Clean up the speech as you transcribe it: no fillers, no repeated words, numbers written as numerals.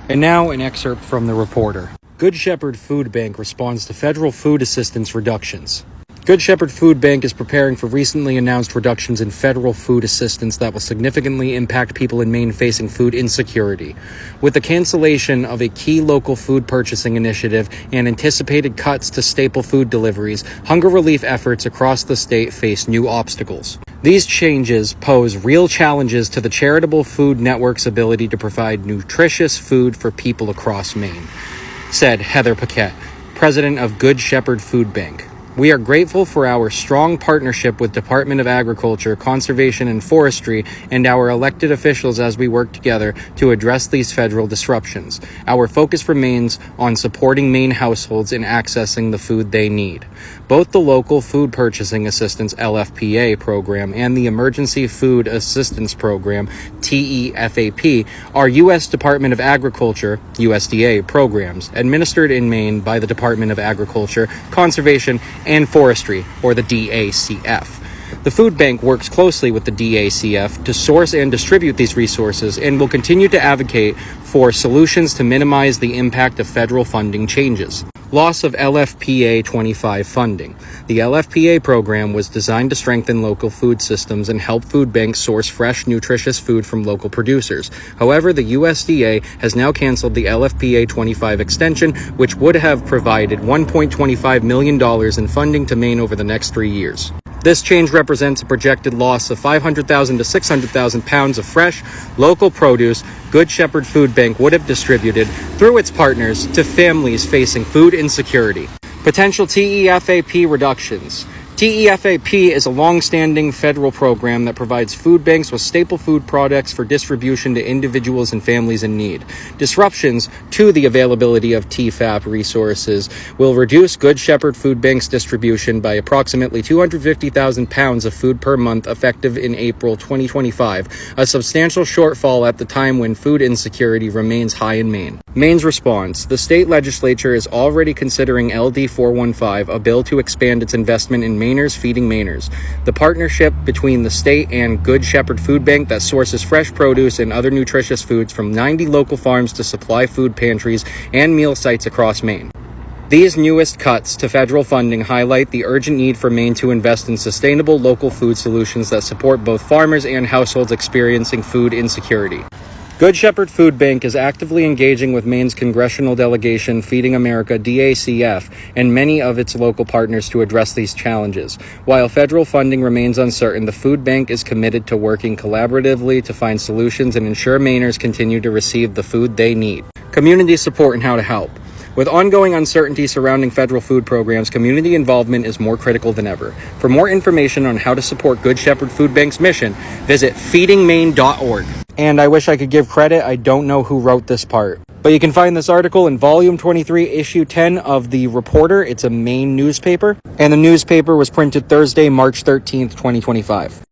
And now an excerpt from the reporter. Good Shepherd Food Bank responds to federal food assistance reductions. Good Shepherd Food Bank is preparing for recently announced reductions in federal food assistance that will significantly impact people in Maine facing food insecurity. With the cancellation of a key local food purchasing initiative and anticipated cuts to staple food deliveries, hunger relief efforts across the state face new obstacles. These changes pose real challenges to the charitable food network's ability to provide nutritious food for people across Maine, said Heather Paquette, president of Good Shepherd Food Bank. We are grateful for our strong partnership with Department of Agriculture, Conservation and Forestry and our elected officials as we work together to address these federal disruptions. Our focus remains on supporting Maine households in accessing the food they need. Both the Local Food Purchasing Assistance LFPA program and the Emergency Food Assistance Program TEFAP are U.S. Department of Agriculture USDA programs administered in Maine by the Department of Agriculture, Conservation and Forestry, or the DACF. The food bank works closely with the DACF to source and distribute these resources and will continue to advocate for solutions to minimize the impact of federal funding changes. Loss of LFPA 25 funding. The LFPA program was designed to strengthen local food systems and help food banks source fresh, nutritious food from local producers. However, the USDA has now canceled the LFPA 25 extension, which would have provided $1.25 million in funding to Maine over the next 3 years. This change represents a projected loss of 500,000 to 600,000 pounds of fresh, local produce Good Shepherd Food Bank would have distributed through its partners to families facing food insecurity. Potential TEFAP reductions. TEFAP is a long-standing federal program that provides food banks with staple food products for distribution to individuals and families in need. Disruptions to the availability of TEFAP resources will reduce Good Shepherd Food Bank's distribution by approximately 250,000 pounds of food per month effective in April 2025, a substantial shortfall at the time when food insecurity remains high in Maine. Maine's response. The state legislature is already considering LD 415, a bill to expand its investment in Mainers Feeding Mainers, the partnership between the state and Good Shepherd Food Bank that sources fresh produce and other nutritious foods from 90 local farms to supply food pantries and meal sites across Maine. These newest cuts to federal funding highlight the urgent need for Maine to invest in sustainable local food solutions that support both farmers and households experiencing food insecurity. Good Shepherd Food Bank is actively engaging with Maine's congressional delegation, Feeding America, DACF, and many of its local partners to address these challenges. While federal funding remains uncertain, the food bank is committed to working collaboratively to find solutions and ensure Mainers continue to receive the food they need. Community support and how to help. With ongoing uncertainty surrounding federal food programs, community involvement is more critical than ever. For more information on how to support Good Shepherd Food Bank's mission, visit feedingmaine.org. And I wish I could give credit, I don't know who wrote this part. But you can find this article in Volume 23, Issue 10 of The Reporter. It's a Maine newspaper. And the newspaper was printed Thursday, March 13th, 2025.